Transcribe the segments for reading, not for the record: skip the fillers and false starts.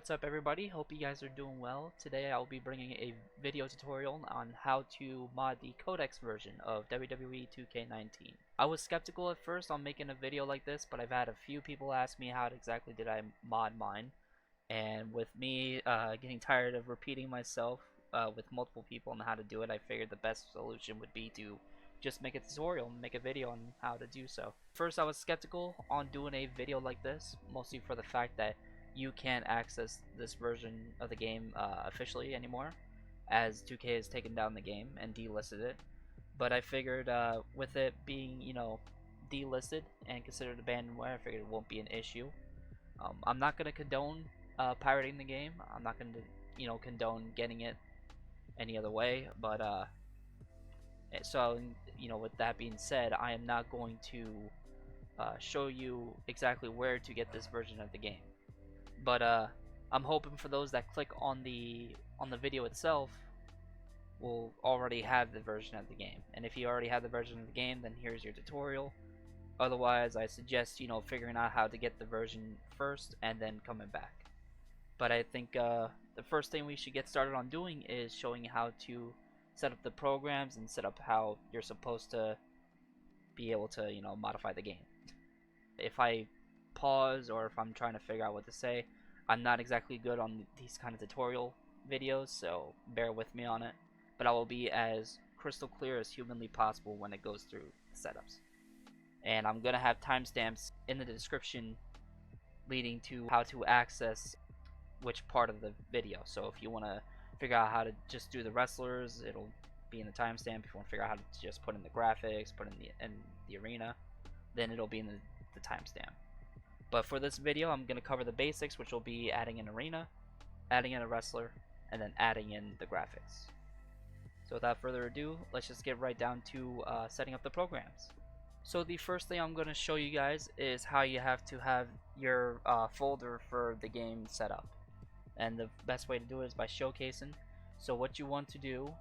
What's up everybody, hope you guys are doing well. Today I'll be bringing a video tutorial on how to mod the Codex version of WWE 2K19. I was skeptical at first on making a video like this, but I've had a few people ask me how exactly did I mod mine. And with me getting tired of repeating myself with multiple people on how to do it, I figured the best solution would be to just make a tutorial and make a video on how to do so. First I was skeptical on doing a video like this, mostly for the fact that you can't access this version of the game officially anymore, as 2K has taken down the game and delisted it. But I figured with it being, delisted and considered abandonware, I figured it won't be an issue. I'm not going to condone pirating the game. I'm not going to, condone getting it any other way. But so, with that being said, I am not going to show you exactly where to get this version of the game. But I'm hoping for those that click on the video itself will already have the version of the game. And if you already have the version of the game, then here's your tutorial. Otherwise, I suggest figuring out how to get the version first and then coming back. But I think the first thing we should get started on doing is showing you how to set up the programs and set up how you're supposed to be able to modify the game. If I pause or if I'm trying to figure out what to say, I'm not exactly good on these kind of tutorial videos, so bear with me on it, but I will be as crystal clear as humanly possible when it goes through the setups. And I'm gonna have timestamps in the description leading to how to access which part of the video. So if you want to figure out how to just do the wrestlers, it'll be in the timestamp. If you want to figure out how to just put in the graphics, put in the arena, then it'll be in the timestamp. But for this video, I'm going to cover the basics, which will be adding an arena, adding in a wrestler, and then adding in the graphics. So without further ado, let's just get right down to setting up the programs. So the first thing I'm going to show you guys is how you have to have your folder for the game set up. And the best way to do it is by showcasing. So what you want to do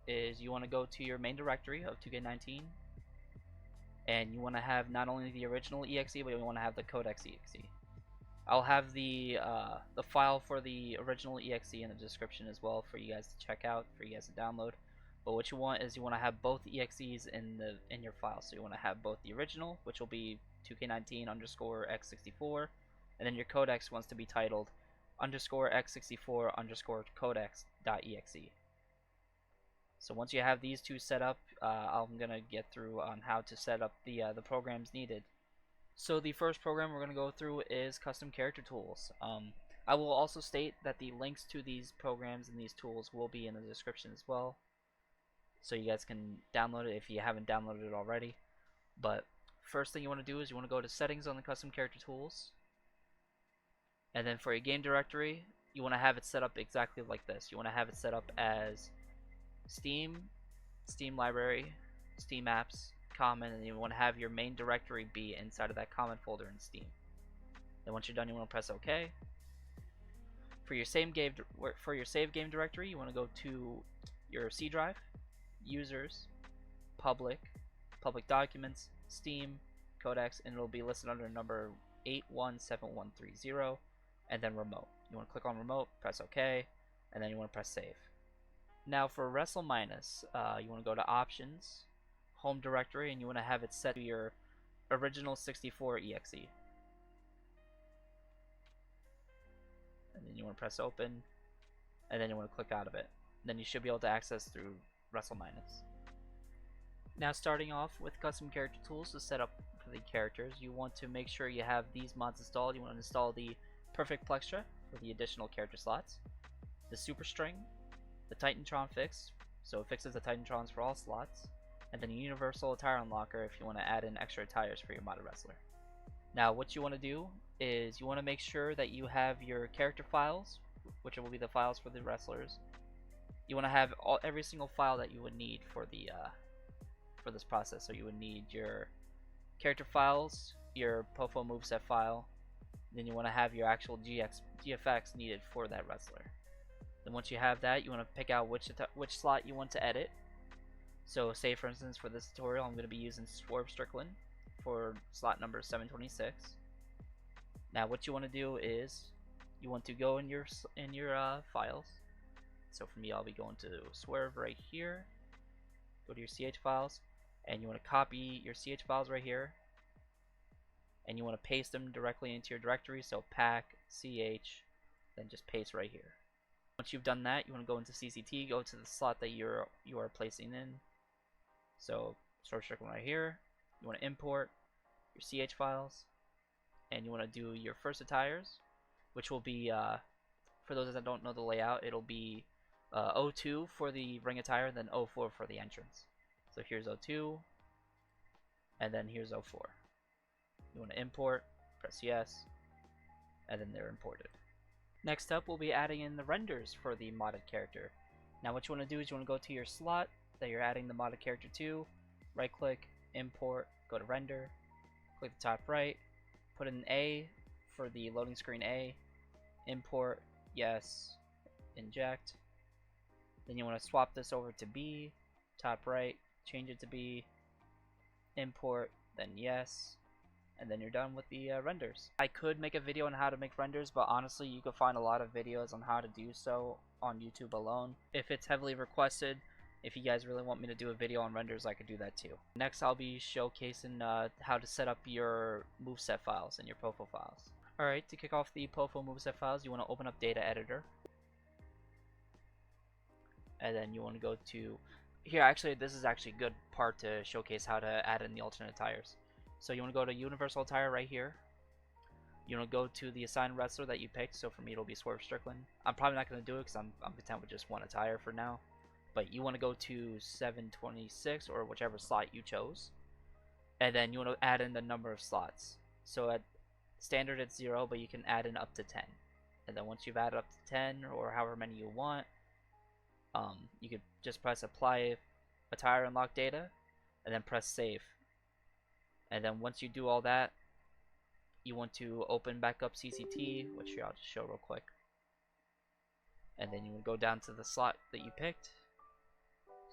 is you want to go to your main directory of 2K19. And you want to have not only the original exe, but you want to have the Codex exe. I'll have the file for the original exe in the description as well for you guys to check out, for you guys to download. But what you want is you want to have both exes in your file. So you want to have both the original, which will be 2K19_x64, and then your Codex wants to be titled _x64_codex.exe. So once you have these two set up, I'm going to get through on how to set up the programs needed. So the first program we're going to go through is Custom Character Tools. I will also state that the links to these programs and these tools will be in the description as well, so you guys can download it if you haven't downloaded it already. But first thing you want to do is you want to go to Settings on the Custom Character Tools, and then for your game directory, you want to have it set up exactly like this. You want to have it set up as Steam, Steam Library, Steam Apps, Common, and you want to have your main directory be inside of that Common folder in Steam. Then once you're done, you want to press OK. For your save game directory, you want to go to your C drive, Users, Public Documents, Steam, Codex, and it'll be listed under number 817130, and then Remote. You want to click on Remote, press OK, and then you want to press Save. Now for Wrestle Minus, you want to go to Options, Home Directory, and you want to have it set to your original 64 exe. And then you want to press Open, and then you want to click out of it. Then you should be able to access through Wrestle Minus. Now starting off with Custom Character Tools to set up for the characters, you want to make sure you have these mods installed. You want to install the Perfect Plextra for the additional character slots, the Super String, the Titantron Fix, so it fixes the Titantrons for all slots, and then a Universal Attire Unlocker if you want to add in extra attires for your modded wrestler. Now what you want to do is you want to make sure that you have your character files, which will be the files for the wrestlers. You want to have every single file that you would need for this process. So you would need your character files, your Pofo Moveset file, then you want to have your actual GFX needed for that wrestler. Then once you have that, you want to pick out which slot you want to edit. So say for instance for this tutorial I'm going to be using Swerve Strickland for slot number 726. Now what you want to do is you want to go in your files. So for me, I'll be going to Swerve right here. Go to your CH files, and you want to copy your CH files right here, and you want to paste them directly into your directory. So pack ch, then just paste right here. Once you've done that, you want to go into CCT, go to the slot that you are placing in. So search circle right here. You want to import your CH files, and you want to do your first attires, which will be, for those that don't know the layout, it'll be O2 for the ring attire, then O4 for the entrance. So here's O2, and then here's O4. You want to import, press yes, and then they're imported. Next up, we'll be adding in the renders for the modded character. Now what you want to do is you want to go to your slot that you're adding the modded character to, right click, import, go to render, click the top right, put in A for the loading screen A, import, yes, inject. Then you want to swap this over to B, top right, change it to B, import, then yes, and then you're done with the renders. I could make a video on how to make renders, but honestly you could find a lot of videos on how to do so on YouTube alone. If it's heavily requested, if you guys really want me to do a video on renders, I could do that too. Next I'll be showcasing how to set up your moveset files and your Pofo files. Alright, to kick off the Pofo moveset files, you want to open up data editor. And then you want to go to here. Actually, this is actually a good part to showcase how to add in the alternate attires. So you want to go to universal attire right here. You want to go to the assigned wrestler that you picked. So for me it'll be Swerve Strickland. I'm probably not going to do it because I'm content with just one attire for now. But you want to go to 726 or whichever slot you chose. And then you want to add in the number of slots. So at standard it's 0, but you can add in up to 10. And then once you've added up to 10 or however many you want, you could just press apply attire unlock data and then press save. And then once you do all that, you want to open back up CCT, which I'll just show real quick. And then you would go down to the slot that you picked.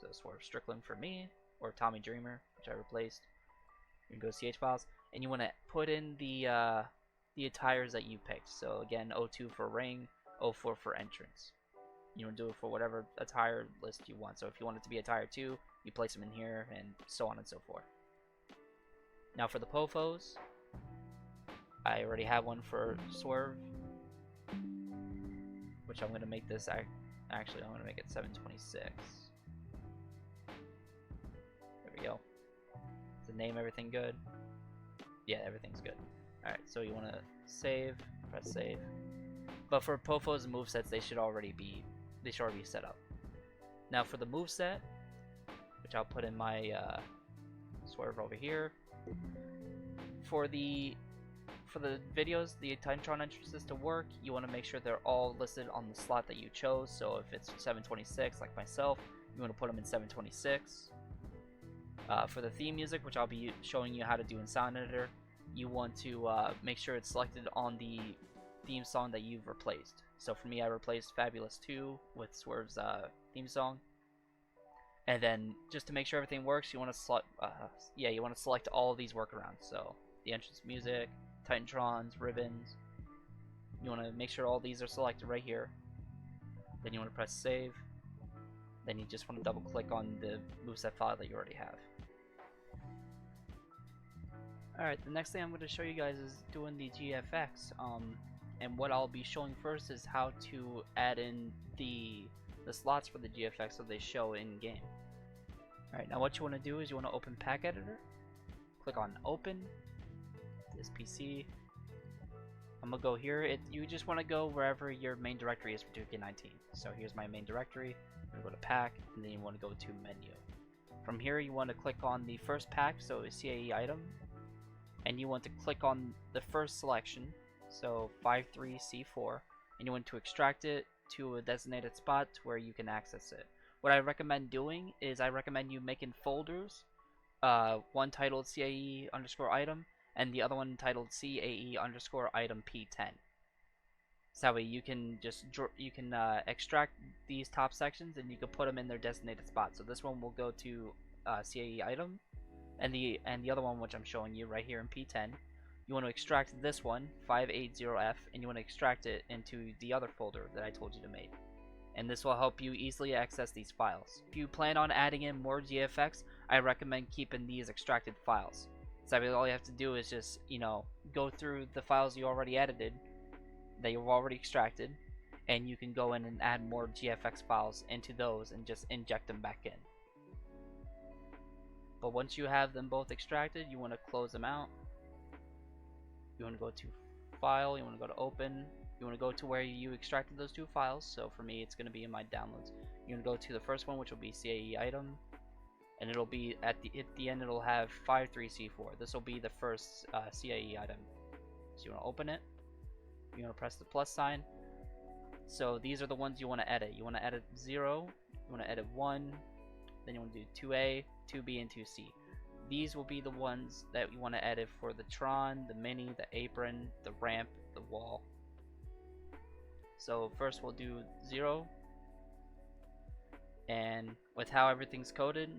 So Swerve Strickland for me, or Tommy Dreamer, which I replaced. You can go to CH files, and you want to put in the attires that you picked. So again, O2 for ring, O4 for entrance. You want to do it for whatever attire list you want. So if you want it to be attire 2, you place them in here, and so on and so forth. Now for the Pofos, I already have one for Swerve, which I'm going to make this, actually I'm going to make it 726. There we go. Is the name everything good? Yeah, everything's good. Alright, so you want to save, press save. But for Pofos and movesets, they should already be set up. Now for the moveset, which I'll put in my Swerve over here. For the videos, the Titantron entrances to work, you want to make sure they're all listed on the slot that you chose. So if it's 726, like myself, you want to put them in 726. For the theme music, which I'll be showing you how to do in Sound Editor, you want to make sure it's selected on the theme song that you've replaced. So for me, I replaced Fabulous 2 with Swerve's theme song. And then just to make sure everything works, you want to select all of these workarounds. So the entrance music, Titantrons, ribbons. You want to make sure all these are selected right here. Then you want to press save. Then you just want to double click on the moveset file that you already have. Alright, the next thing I'm going to show you guys is doing the GFX. And what I'll be showing first is how to add in the slots for the GFX so they show in game. Alright, now what you want to do is you want to open Pack Editor, click on Open, this PC. I'm going to go here. You just want to go wherever your main directory is for 2K19. So here's my main directory. I'm going to go to Pack, and then you want to go to Menu. From here you want to click on the first pack, so a CAE item, and you want to click on the first selection, so 53C4, and you want to extract it to a designated spot where you can access it. What I recommend doing is I recommend you making folders, one titled CAE underscore item and the other one titled CAE underscore item P10. So that way you can just extract these top sections and you can put them in their designated spot. So this one will go to CAE item, and the other one, which I'm showing you right here in P10, you want to extract this one, 580F, and you want to extract it into the other folder that I told you to make. And this will help you easily access these files. If you plan on adding in more GFX, I recommend keeping these extracted files. So all you have to do is just, go through the files you already edited, that you've already extracted, and you can go in and add more GFX files into those and just inject them back in. But once you have them both extracted, you want to close them out. You want to go to File, you want to go to Open, you want to go to where you extracted those two files. So for me, it's going to be in my downloads. You want to go to the first one, which will be CAE item, and it'll be at the end. It'll have 53C4. This will be the first CAE item. So you want to open it. You want to press the plus sign. So these are the ones you want to edit. You want to edit 0. You want to edit 1. Then you want to do 2A, 2B, and 2C. These will be the ones that you want to edit for the Tron, the Mini, the Apron, the Ramp, the Wall. So first we'll do 0. And with how everything's coded,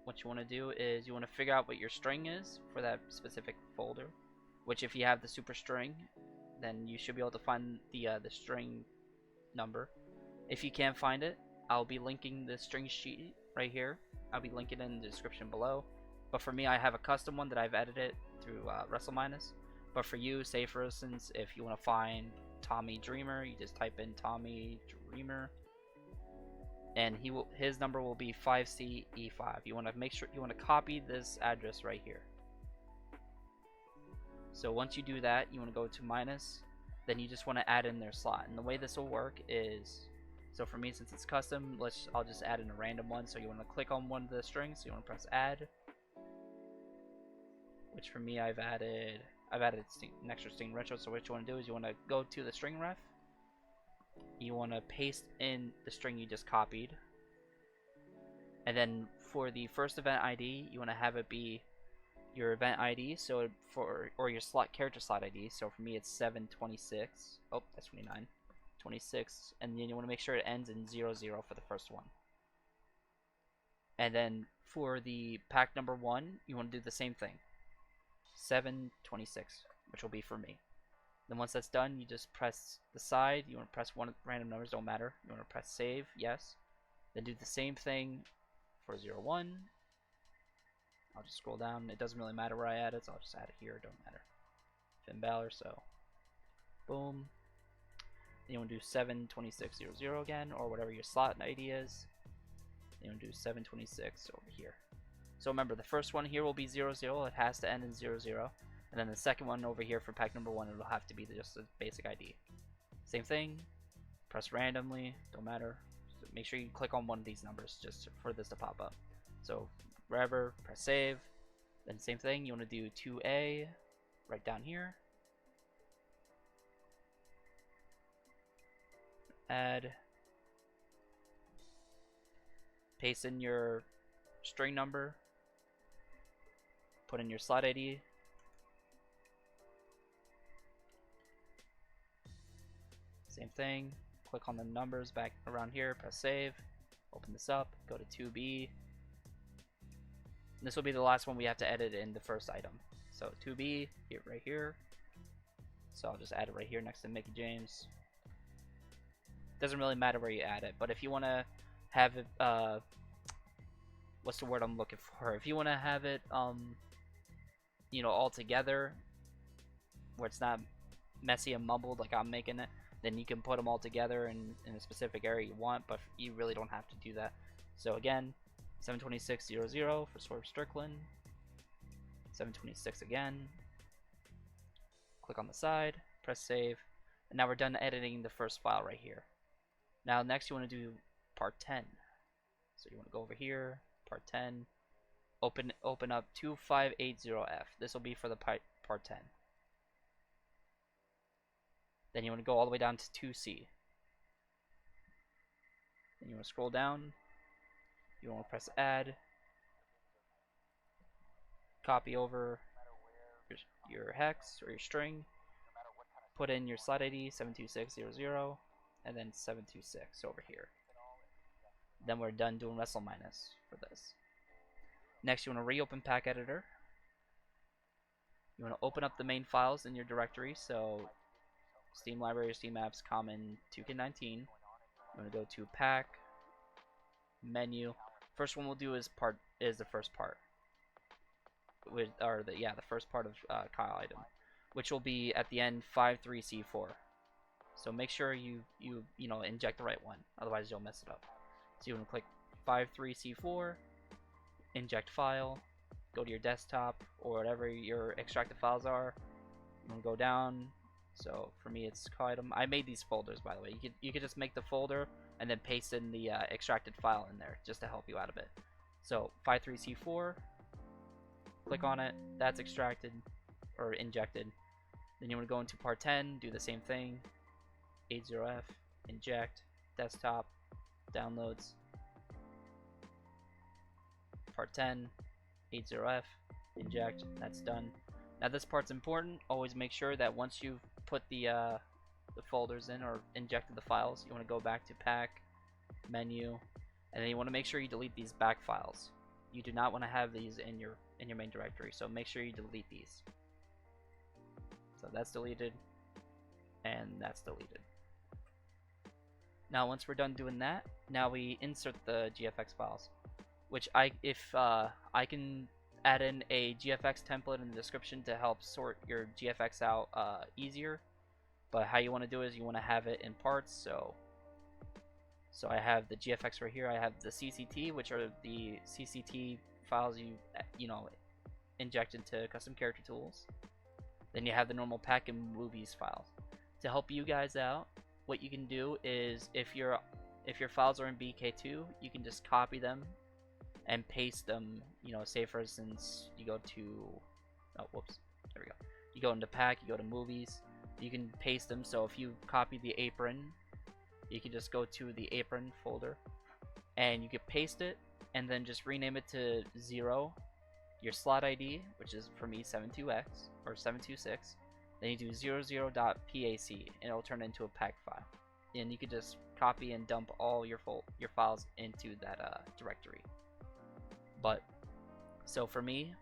what you want to do is you want to figure out what your string is for that specific folder. Which, if you have the super string, then you should be able to find the string number. If you can't find it, I'll be linking the string sheet right here. I'll be linking it in the description below. But for me, I have a custom one that I've edited through WrestleMinus. But for you, say for instance, if you want to find Tommy Dreamer, you just type in Tommy Dreamer, and his number will be 5CE5. You want to make sure you want to copy this address right here. So once you do that, you want to go to minus, then you just want to add in their slot. And the way this will work is, so for me, since it's custom, I'll just add in a random one. So you want to click on one of the strings, so you want to press add, which for me I've added an extra string retro. So what you want to do is you want to go to the string ref, you want to paste in the string you just copied, and then for the first event ID, you want to have it be your event ID, so or your character slot ID. So for me it's 726. Oh, that's 29. 26, and then you want to make sure it ends in 00 for the first one. And then for the pack number 1, you want to do the same thing. 726, which will be for me. Then once that's done, you just press the side. You want to press one random numbers, don't matter. You want to press save, yes. Then do the same thing for 01. I'll just scroll down. It doesn't really matter where I add it, so I'll just add it here. It don't matter. Finn Balor, so boom. Then you want to do 72600 again, or whatever your slot ID is. Then you want to do 726 over here. So remember, the first one here will be 00. It has to end in 00. And then the second one over here for pack number 1, it'll have to be just a basic ID. Same thing. Press randomly. Don't matter. So make sure you click on one of these numbers just for this to pop up. So wherever, press save. Then same thing. You want to do 2A right down here. Add, paste in your string number, put in your slot ID, same thing, click on the numbers back around here, press save, open this up, go to 2B. And this will be the last one we have to edit in the first item. So 2B, here, right here. So I'll just add it right here next to Mickey James. Doesn't really matter where you add it, but if you want to have it, what's the word I'm looking for? If you want to have it, all together, where it's not messy and mumbled like I'm making it, then you can put them all together in a specific area you want, but you really don't have to do that. So again, 72600 for Swerve Strickland, 726 again, click on the side, press save, and now we're done editing the first file right here. Now next you want to do part 10. So you want to go over here, part 10, open up 2580F. This will be for the part 10. Then you want to go all the way down to 2C. Then you want to scroll down. You want to press add, copy over your hex or your string, put in your slot ID 72600, and then 726 over here. Then we're done doing WrestleMinus for this. Next, you want to reopen Pack Editor. You want to open up the main files in your directory, so Steam Library, Steam Apps, Common 2K19. You want to go to Pack, Menu. First one we'll do is the first part, the first part of Kyle item, which will be at the end 53C4. So make sure you inject the right one, otherwise you'll mess it up. So you want to click 53C4, inject file, go to your desktop or whatever your extracted files are. You want to go down. So for me it's item. I made these folders, by the way. You could just make the folder and then paste in the extracted file in there just to help you out a bit. So 53C4, click on it. That's extracted or injected. Then you want to go into part 10, do the same thing. 80F, inject, desktop, downloads, part 10, 80F, inject. That's done. Now this part's important. Always make sure that once you've put the folders in or injected the files, you want to go back to Pack, Menu, and then you want to make sure you delete these back files. You do not want to have these in your main directory, so make sure you delete these. So that's deleted, and that's deleted. Now once we're done doing that, now we insert the GFX files, which I can add in a GFX template in the description to help sort your GFX out easier. But how you want to do it is you want to have it in parts. So I have the GFX right here. I have the CCT, which are the CCT files you inject into custom character tools. Then you have the normal pack and movies files. To help you guys out, what you can do is if your files are in BK2, you can just copy them and paste them. Say for instance you go to there we go. You go into pack, you go to movies, you can paste them. So if you copy the apron, you can just go to the apron folder and you can paste it and then just rename it to 0, your slot ID, which is for me 72X or 726. Then you do 00.pac and it'll turn into a pack file, and you can just copy and dump all your files into that directory. But so for me,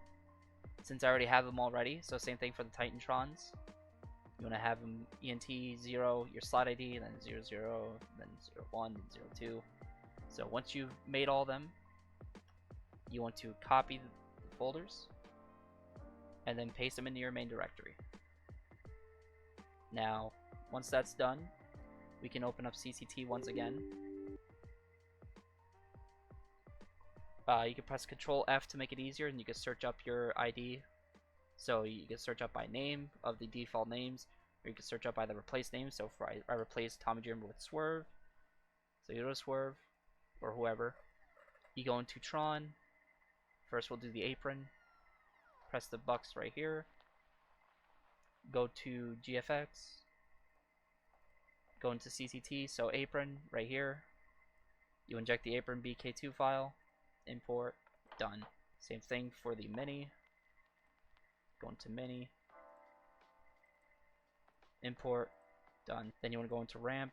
since I already have them already, so same thing for the Titantrons. You want to have them ENT 0, your slot ID, then 00, then 01, then 02. So once you've made all them, you want to copy the folders and then paste them into your main directory. Now, once that's done, we can open up CCT once again. You can press Control F to make it easier, and you can search up your ID. So you can search up by name of the default names, or you can search up by the replace name. So for I replaced Tommy Dreamer with Swerve, so you go to Swerve or whoever. You go into Tron. First, we'll do the apron. Press the box right here. Go to GFX. Go into CCT. So apron right here. You inject the apron BK2 file. Import, done. Same thing for the mini. Go into mini, import, done. Then you want to go into ramp,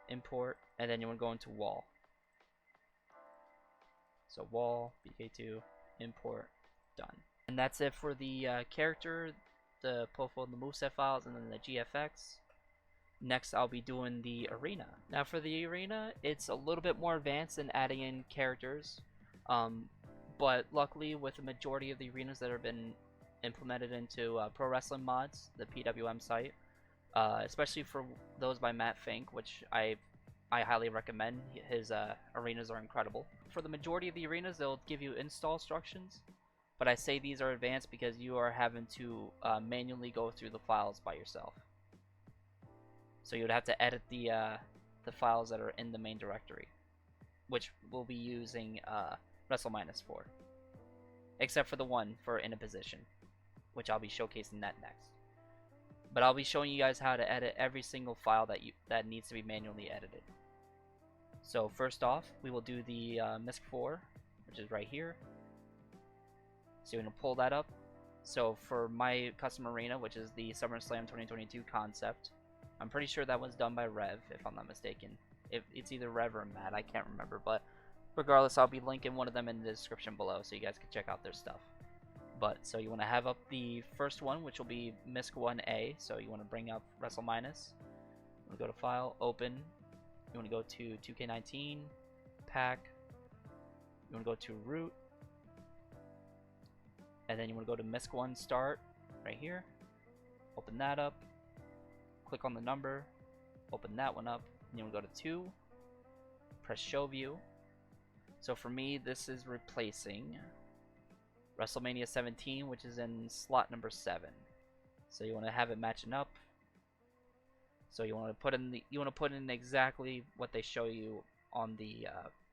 import, and then you want to go into wall. So wall, BK2, import, done. And that's it for the character, the Pofo and the Moveset files, and then the GFX. Next, I'll be doing the arena. Now for the arena, it's a little bit more advanced in adding in characters. But luckily, with the majority of the arenas that have been implemented into pro wrestling mods, the PWM site, especially for those by Mattfick, which I highly recommend. His arenas are incredible. For the majority of the arenas, they'll give you install instructions, but I say these are advanced because you are having to manually go through the files by yourself. So you would have to edit the files that are in the main directory, which we'll be using WrestleMinus for, except for the one for in a position, which I'll be showcasing that next. But I'll be showing you guys how to edit every single file that needs to be manually edited. So first off, we will do the MISC4, which is right here. So you're gonna pull that up. So for my custom arena, which is the SummerSlam 2022 concept, I'm pretty sure that was done by Rev, if I'm not mistaken. It's either Rev or Matt, I can't remember, but Regardless, I'll be linking one of them in the description below so you guys can check out their stuff. But so you want to have up the first one, which will be MISC 1A. So you want to bring up Wrestle Minus. You want to go to File, Open. You want to go to 2K19, Pack. You want to go to Root. And then you want to go to MISC 1 Start right here. Open that up. Click on the number. Open that one up. And you want to go to 2. Press Show View. So for me, this is replacing WrestleMania 17, which is in slot number 7. So you want to have it matching up. So you want to put in exactly what they show you on the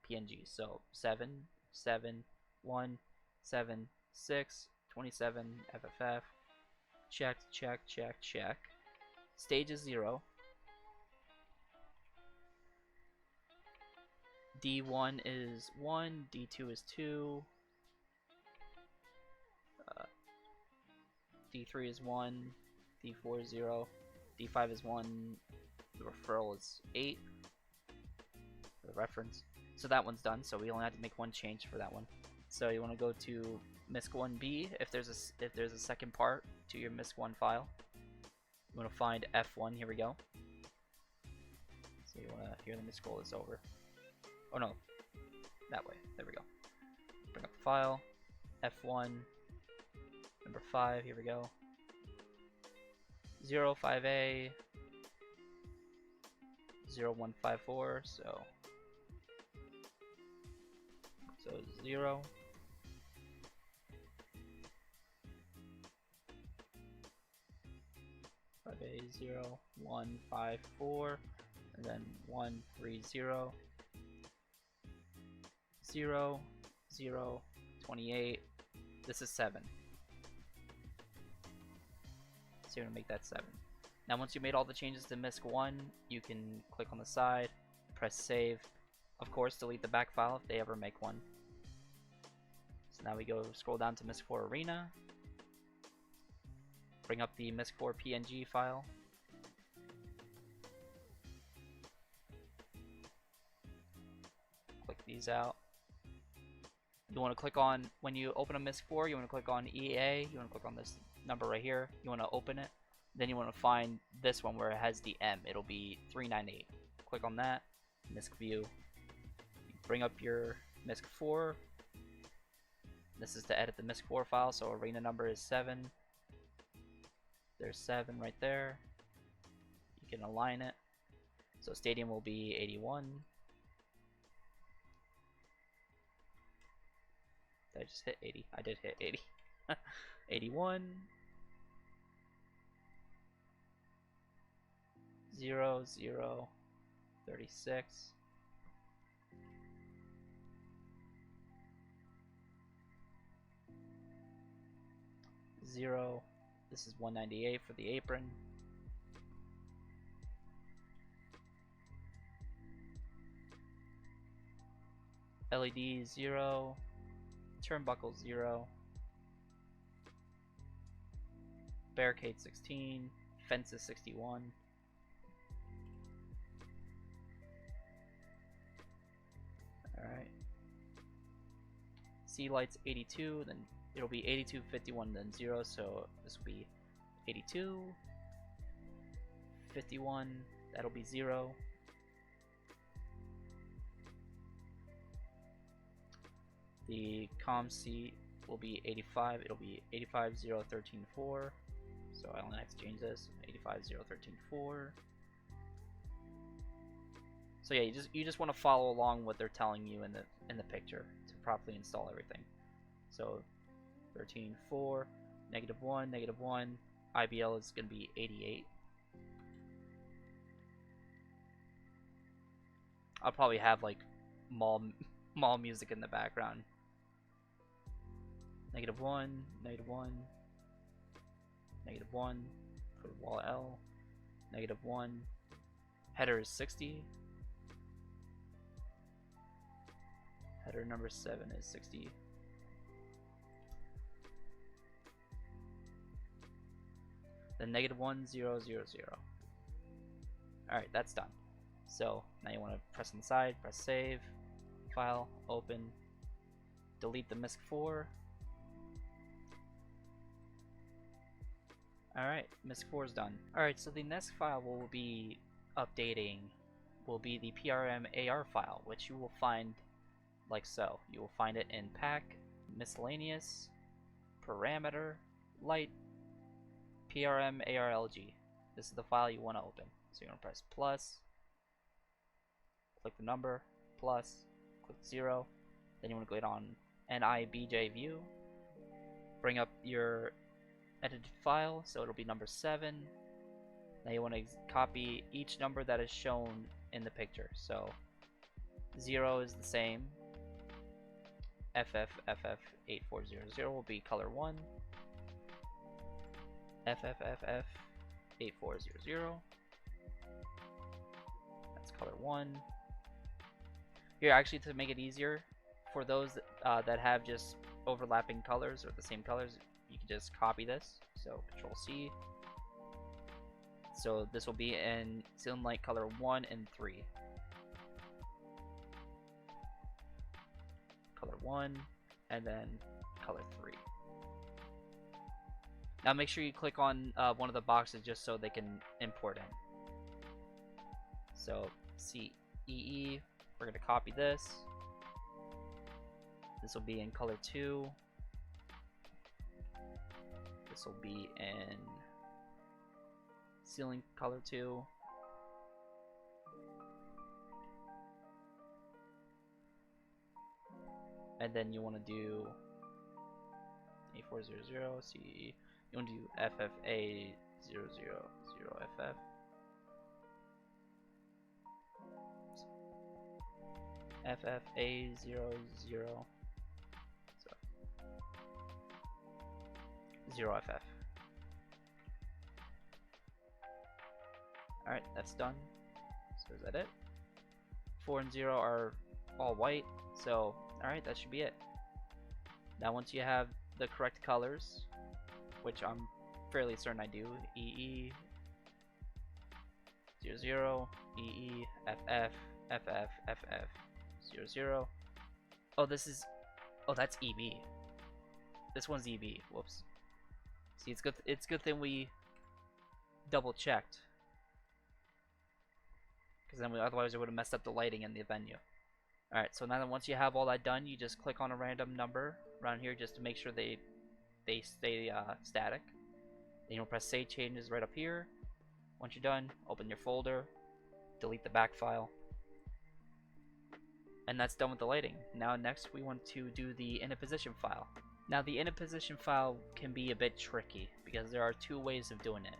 PNG. So 7, 7, 1, 7, 6, 27, FFF. Check, check, check, check. Stage is 0. D1 is 1, D2 is 2, D3 is 1, D4 is 0, D5 is 1, the referral is 8, for the reference. So that one's done, so we only have to make one change for that one. So you want to go to MISC 1B if there's a second part to your MISC 1 file. You want to find F1, here we go. So you want to, here, let me scroll this over. Oh no, that way, there we go. Bring up the file, F1, number 5, here we go. 05A, 0154, so 0. A 0 1 5 4 and then 1 3 0 0 0 28. This is 7. So you're gonna make that 7. Now once you made all the changes to MISC 1, you can click on the side, press save. Of course, delete the back file if they ever make one. So now we go scroll down to MISC 4 Arena. Bring up the MISC 4 PNG file. Click these out. You want to click on, when you open a MISC 4, you want to click on EA. You want to click on this number right here. You want to open it. Then you want to find this one where it has the M. It'll be 398. Click on that. MISC view. Bring up your MISC 4. This is to edit the MISC 4 file. So arena number is 7. There's 7 right there. You can align it. So stadium will be 81. Did I just hit 80? I did hit 80. 81. 0 0 36. 0. This is 198 for the apron. LED 0. Turnbuckle 0. Barricade 16. Fences 61. Alright. Sea lights 82, then it'll be 82, 51, then 0, so this will be 82, 51, that'll be 0. The comm seat will be 85, it'll be 85, 0, 13, 4. So I only have to change this, 85, 0, 13, 4. So yeah, you just want to follow along what they're telling you in the picture to properly install everything. So 13, 4, -1, -1. IBL is going to be 88. I'll probably have like mall music in the background. -1, -1, -1 for wall L. -1. Header is 60. Header number 7 is 60. Then -1 0 0 0. Alright, that's done. So now you want to press on the side, press save, file, open, delete the MISC4. Alright, MISC4 is done. Alright, so the next file we'll be updating will be the PRM AR file, which you will find like so. You will find it in pack, miscellaneous, parameter, light, PRM ARLG. This is the file you want to open. So you're going to press plus, click the number, plus, click 0, then you want to click on NIBJ view, bring up your edited file, so it'll be number 7. Now you want to copy each number that is shown in the picture. So 0 is the same, FFFF8400 will be color 1, FFFF8400, that's color 1. Here, actually, to make it easier, for those that have just overlapping colors or the same colors, you can just copy this. So Control C. So this will be in ceiling light color 1 and 3. Color 1 and then color 3. Now make sure you click on one of the boxes just so they can import in. So CEE, we're going to copy this. This will be in color 2. This will be in ceiling color 2. And then you want to do A400 CE. You want to do FFA000FF. FFA00 0FF. Alright, that's done. So is that it? 4 and 0 are all white, so alright, that should be it. Now once you have the correct colors, which I'm fairly certain I do, EE 00, EE, FF, FF, FF 00. Oh, this is, oh, that's EB. This one's EB. Whoops. See, it's good. It's good thing we double checked, because then otherwise it would have messed up the lighting in the venue. All right. So now that once you have all that done, you just click on a random number around here just to make sure they stay static. Then you'll press Save Changes right up here. Once you're done, open your folder, delete the back file, and that's done with the lighting. Now next we want to do the init position file. Now the init position file can be a bit tricky because there are two ways of doing it.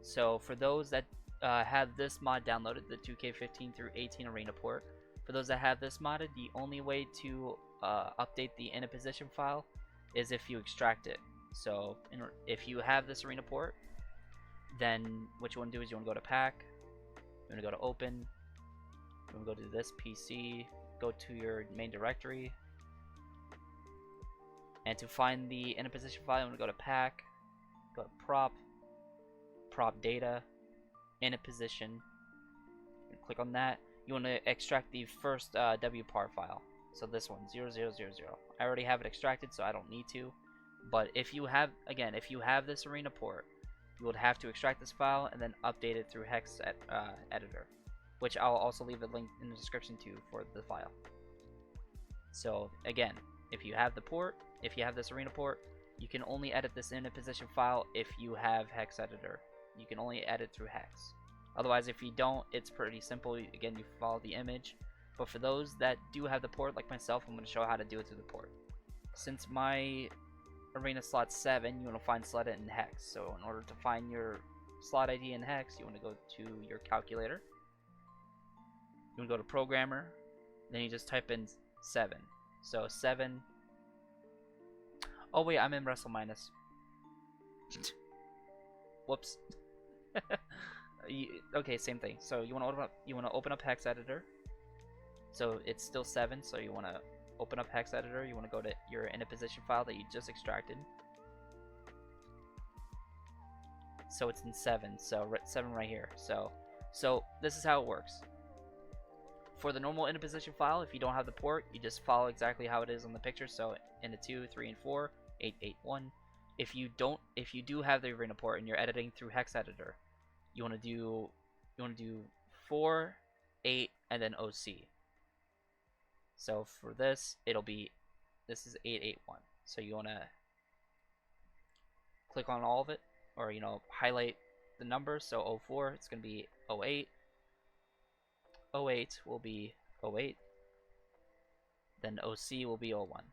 So for those that have this mod downloaded, the 2K15 through 18 arena port, for those that have this modded, the only way to update the init position file is if you extract it. So if you have this arena port, then what you want to do is you want to go to pack, you want to go to open, you want to go to this PC, go to your main directory, and to find the init position file, you want to go to pack, go to prop data, init position, click on that. You want to extract the first WPAR file, so this one 0000. I already have it extracted, so I don't need to. But if you have, again, if you have this arena port, you would have to extract this file and then update it through hex editor, which I'll also leave a link in the description to for the file. So again, if you have the port, if you have this arena port, you can only edit this init position file if you have hex editor. You can only edit through hex. Otherwise, if you don't, it's pretty simple. Again, you follow the image. But for those that do have the port, like myself, I'm going to show how to do it through the port. Since my arena slot 7, you want to find slot it in hex. So in order to find your slot ID in hex, you want to go to your calculator. You want to go to programmer. Then you just type in 7. So 7. Oh wait, I'm in Wrestle Minus. Whoops. Okay, same thing. So you want to open up hex editor. So it's still 7. So you want to open up hex editor. You want to go to your init position file that you just extracted. So it's in 7. So 7 right here. So this is how it works. For the normal in a position file, if you don't have the port, you just follow exactly how it is on the picture. So in a 2, 3, and 4, 8, 8, 1. If you do have the arena port and you're editing through hex editor, you want to do 4, 8, and then OC. So for this, this is 881. So you want to click on all of it, or highlight the numbers. So 04, it's going to be 08. 08 will be 08. Then OC will be 01.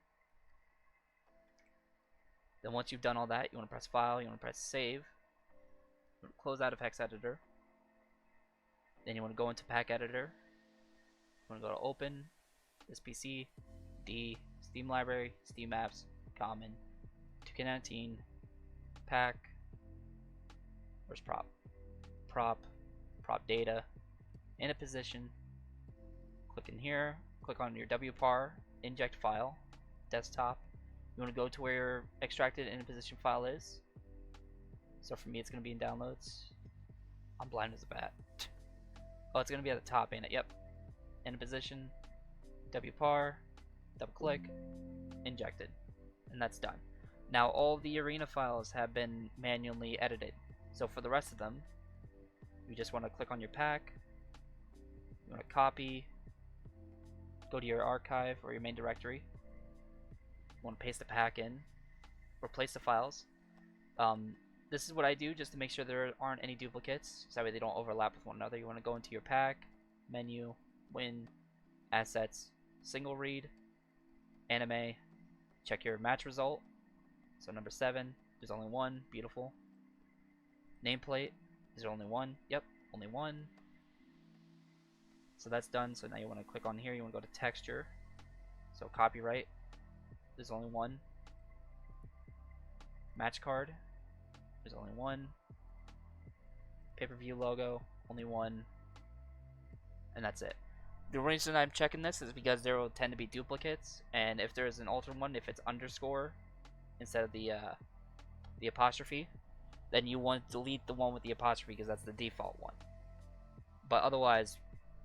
Then once you've done all that, you want to press File, you want to press Save, you want to close out of Hex Editor. Then you want to go into Pack Editor. You want to go to Open, this PC, D, Steam Library, Steam Apps, Common, 2K19, Pack, where's Prop? Prop Data, in a position, click in here, click on your WPAR, inject file, desktop. You want to go to where your extracted in a position file is. So for me, it's going to be in downloads. I'm blind as a bat. Oh, it's going to be at the top, ain't it? Yep. In a position, WPAR, double click, injected, and that's done. Now all the arena files have been manually edited. So for the rest of them, you just want to click on your pack. You want to copy, go to your archive or your main directory. You want to paste the pack in, replace the files. This is what I do just to make sure there aren't any duplicates, so that way they don't overlap with one another. You want to go into your pack, menu, win, assets, single read, anime, check your match result. So number 7, there's only one, beautiful. Nameplate, is there only one? Yep, only one. So that's done. So now you want to click on here, you want to go to texture. So copyright, there's only one. Match card, there's only one. Pay-per-view logo, only one. And that's it. The reason I'm checking this is because there will tend to be duplicates, and if there's an alternate one, if it's underscore instead of the apostrophe, then you want to delete the one with the apostrophe because that's the default one. But otherwise,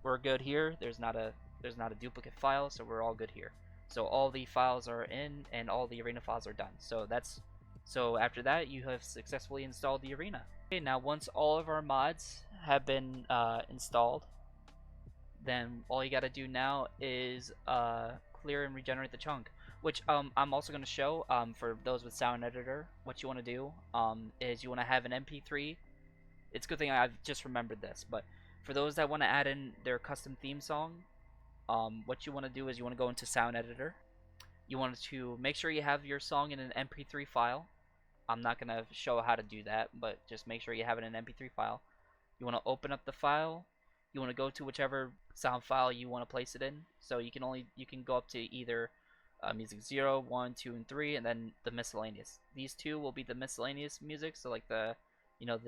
we're good here. There's not a duplicate file, so we're all good here. So all the files are in, and all the arena files are done. So after that, you have successfully installed the arena. Okay, now once all of our mods have been installed, then all you gotta do now is clear and regenerate the chunk, which I'm also going to show for those with sound editor. What you want to do is you want to have an MP3. It's a good thing I've just remembered this, but for those that want to add in their custom theme song, what you want to do is you want to go into sound editor. You want to make sure you have your song in an MP3 file. I'm not going to show how to do that, but just make sure you have it in an MP3 file. You want to open up the file. You want to go to whichever sound file you want to place it in. So you can go up to either music 0, 1, 2, and 3, and then the miscellaneous. These two will be the miscellaneous music, so like the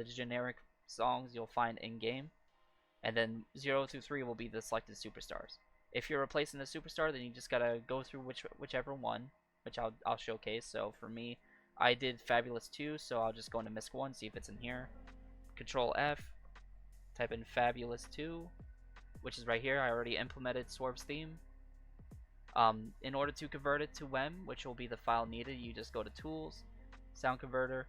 generic songs you'll find in game, and then 0 through 3 will be the selected superstars. If you're replacing the superstar, then you just gotta go through whichever one, which I'll showcase. So for me, I did Fabulous 2, so I'll just go into Misc 1, see if it's in here. Control F, type in Fabulous 2, which is right here. I already implemented Swerve's theme. In order to convert it to WEM, which will be the file needed, you just go to Tools, Sound Converter,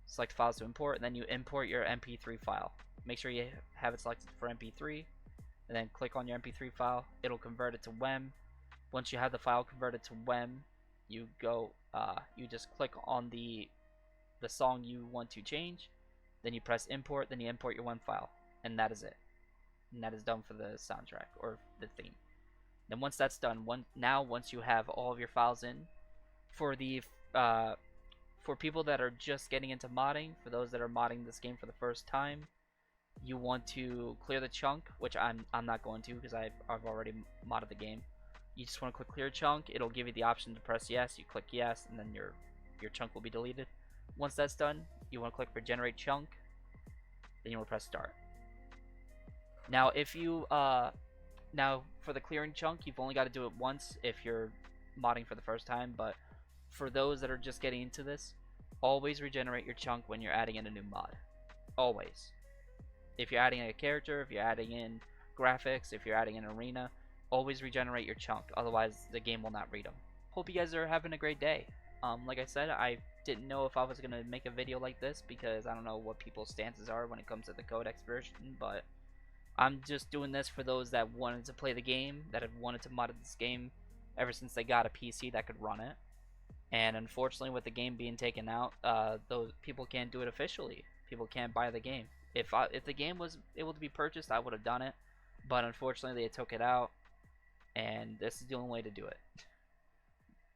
select Files to Import, and then you import your MP3 file. Make sure you have it selected for MP3, and then click on your MP3 file. It'll convert it to WEM. Once you have the file converted to WEM, you just click on the song you want to change, then you press Import, then you import your WEM file, and that is it. And that is done for the soundtrack or the theme. Then once that's done, once you have all of your files in, for people that are just getting into modding, for those that are modding this game for the first time, you want to clear the chunk, which I'm not going to because I've already modded the game. You just want to click clear chunk. It'll give you the option to press yes. You click yes, and then your chunk will be deleted. Once that's done, you want to click regenerate chunk. Then you want to press start. Now if you now for the clearing chunk, you've only got to do it once if you're modding for the first time, but for those that are just getting into this, always regenerate your chunk when you're adding in a new mod. Always. If you're adding in a character, if you're adding in graphics, if you're adding an arena, always regenerate your chunk, otherwise the game will not read them. Hope you guys are having a great day. Like I said, I didn't know if I was gonna make a video like this because I don't know what people's stances are when it comes to the Codex version, but I'm just doing this for those that wanted to play the game, that have wanted to mod this game ever since they got a PC that could run it. And unfortunately, with the game being taken out, those people can't do it officially. People can't buy the game. If the game was able to be purchased, I would have done it, but unfortunately, they took it out, and this is the only way to do it.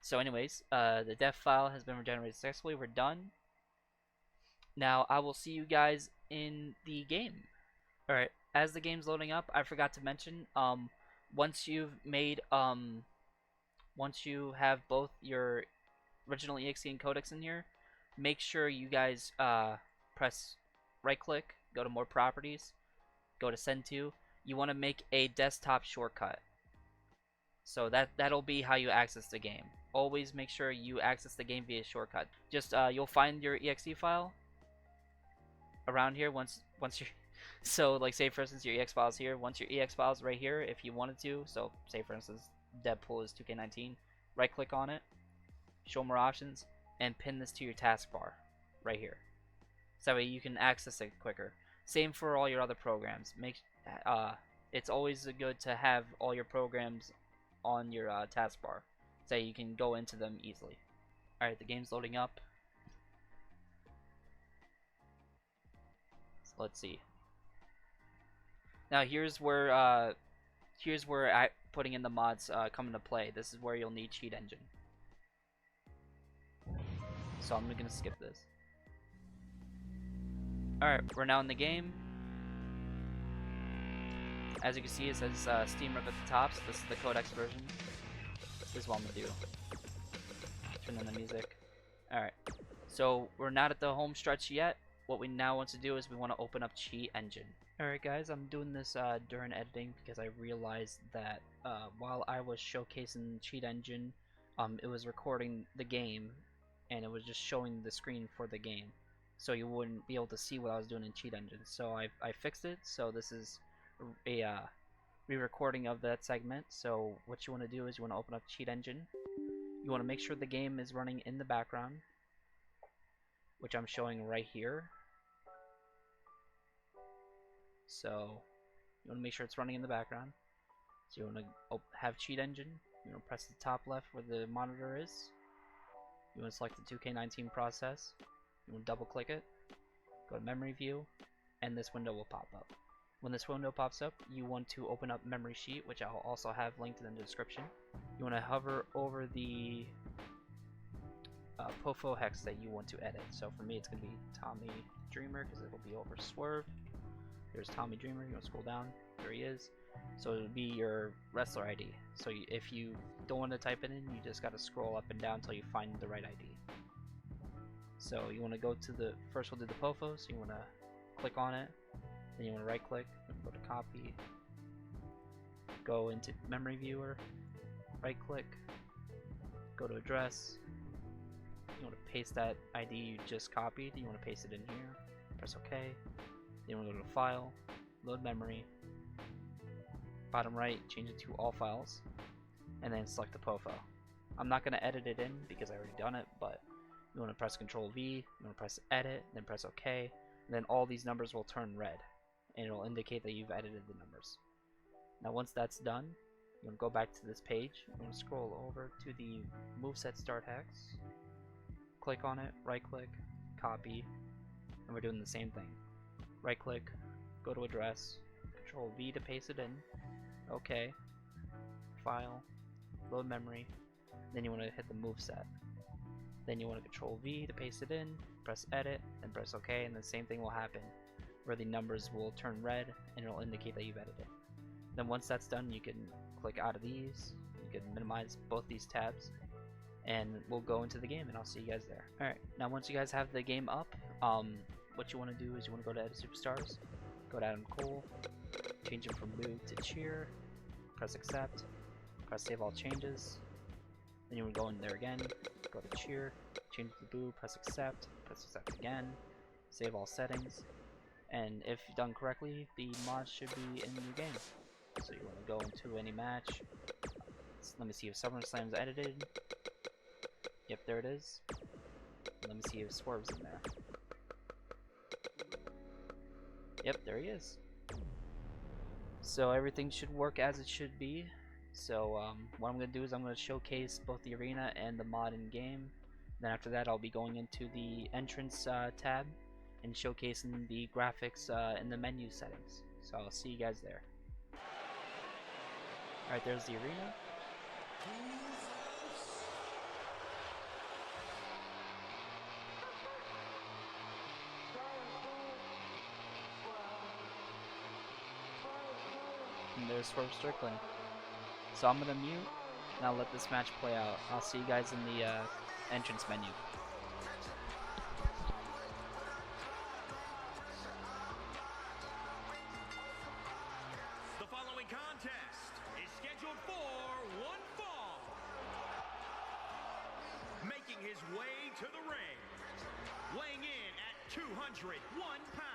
So anyways, the def file has been regenerated successfully. We're done. Now I will see you guys in the game. Alright, as the game's loading up, I forgot to mention, once you've made, once you have both your original EXE and Codex in here, make sure you guys, press right click, go to more properties, go to send to. You want to make a desktop shortcut. So that'll be how you access the game. Always make sure you access the game via shortcut. Just you'll find your exe file around here once you so like say for instance your ex file is here. Once your ex file is right here, if you wanted to, so say for instance Deadpool is 2K19, right click on it, show more options, and pin this to your taskbar right here. So that way you can access it quicker. Same for all your other programs. It's always good to have all your programs on your taskbar, so you can go into them easily. Alright, the game's loading up. So let's see. Now here's where putting in the mods come into play. This is where you'll need Cheat Engine. So I'm gonna skip this. Alright, we're now in the game. As you can see, it says Steam Rip at the top, so this is the Codex version. This is what I'm gonna do. Turn on the music. Alright, so we're not at the home stretch yet. What we now want to do is we want to open up Cheat Engine. Alright guys, I'm doing this during editing because I realized that while I was showcasing Cheat Engine, it was recording the game and it was just showing the screen for the game. So you wouldn't be able to see what I was doing in Cheat Engine. So I fixed it, so this is a re-recording of that segment. So what you want to do is you want to open up Cheat Engine. You want to make sure the game is running in the background, which I'm showing right here. So you want to make sure it's running in the background. So you want to have Cheat Engine. You want to press the top left where the monitor is. You want to select the 2K19 process. You want to double click it. Go to memory view, and this window will pop up. When this window pops up, you want to open up memory sheet, which I'll also have linked in the description. You want to hover over the Pofo hex that you want to edit. So for me, it's going to be Tommy Dreamer because it'll be over Swerve. There's Tommy Dreamer. You want to scroll down. There he is. So it'll be your wrestler ID. So if you don't want to type it in, you just got to scroll up and down until you find the right ID. So you want to go to the first. We'll do the Pofo. So you want to click on it. Then you want to right click, go to copy, go into memory viewer, right click, go to address. You want to paste that ID you just copied. You want to paste it in here, press OK. Then you want to go to file, load memory, bottom right, change it to all files, and then select the Pofo. I'm not going to edit it in because I already done it, but you want to press Ctrl V, you want to press edit, then press OK, and then all these numbers will turn red, and it'll indicate that you've edited the numbers. Now once that's done, you want to go back to this page, you want to scroll over to the Moveset start hex, click on it, right click, copy, and we're doing the same thing. Right click, go to address, Ctrl V to paste it in, OK, file, load memory, then you want to hit the Moveset. Then you want to Ctrl V to paste it in, press edit, and press OK, and the same thing will happen, where the numbers will turn red and it'll indicate that you've edited. Then once that's done, you can click out of these, you can minimize both these tabs, and we'll go into the game and I'll see you guys there. Alright, now once you guys have the game up, what you want to do is you want to go to Edit Superstars, go to Adam Cole, change it from Boo to Cheer, press accept, press save all changes, then you want to go in there again, go to Cheer, change it to Boo, press accept again, save all settings, and if done correctly, the mod should be in your game. So you want to go into any match. So let me see if SummerSlam's edited. Yep, there it is. Let me see if Swerve's in there. Yep, there he is. So everything should work as it should be. So what I'm going to do is I'm going to showcase both the arena and the mod in game. Then after that I'll be going into the entrance tab and showcasing the graphics in the menu settings. So I'll see you guys there. Alright, there's the arena. And there's Swerve Strickland. So I'm gonna mute and I'll let this match play out. I'll see you guys in the entrance menu. The following contest is scheduled for one fall. Making his way to the ring, weighing in at 201 pounds.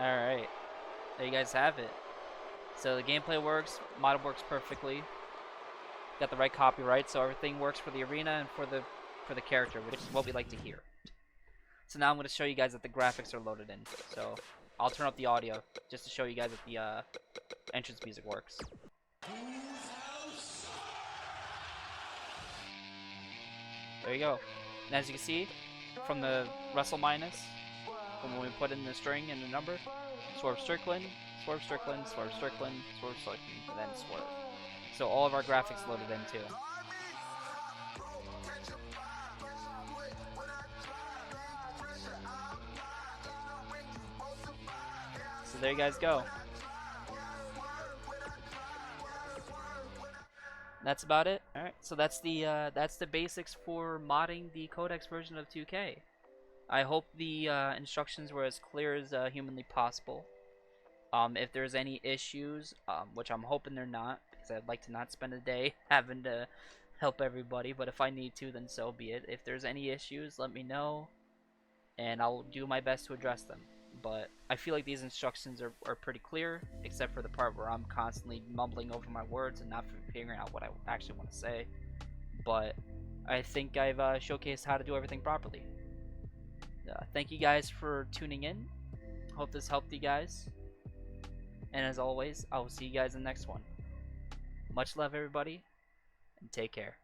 Alright, there you guys have it. So the gameplay works, mod works perfectly. Got the right copyright, so everything works for the arena and for the character, which is what we like to hear. So now I'm going to show you guys that the graphics are loaded in. So I'll turn up the audio just to show you guys that the entrance music works. There you go. And as you can see, from the Wrestle Minus, from when we put in the string and the number, Swerve Strickland, Swerve Strickland, Swerve Strickland, Swerve Strickland, and then Swerve. So all of our graphics loaded in too. So there you guys go. That's about it. All right, so that's the basics for modding the Codex version of 2K. I hope the instructions were as clear as humanly possible. If there's any issues, which I'm hoping they're not, because I'd like to not spend a day having to help everybody, but if I need to, then so be it. If there's any issues, let me know, and I'll do my best to address them. But I feel like these instructions are pretty clear, except for the part where I'm constantly mumbling over my words and not figuring out what I actually want to say. But I think I've showcased how to do everything properly. Thank you guys for tuning in. Hope this helped you guys. And as always, I will see you guys in the next one. Much love, everybody, and take care.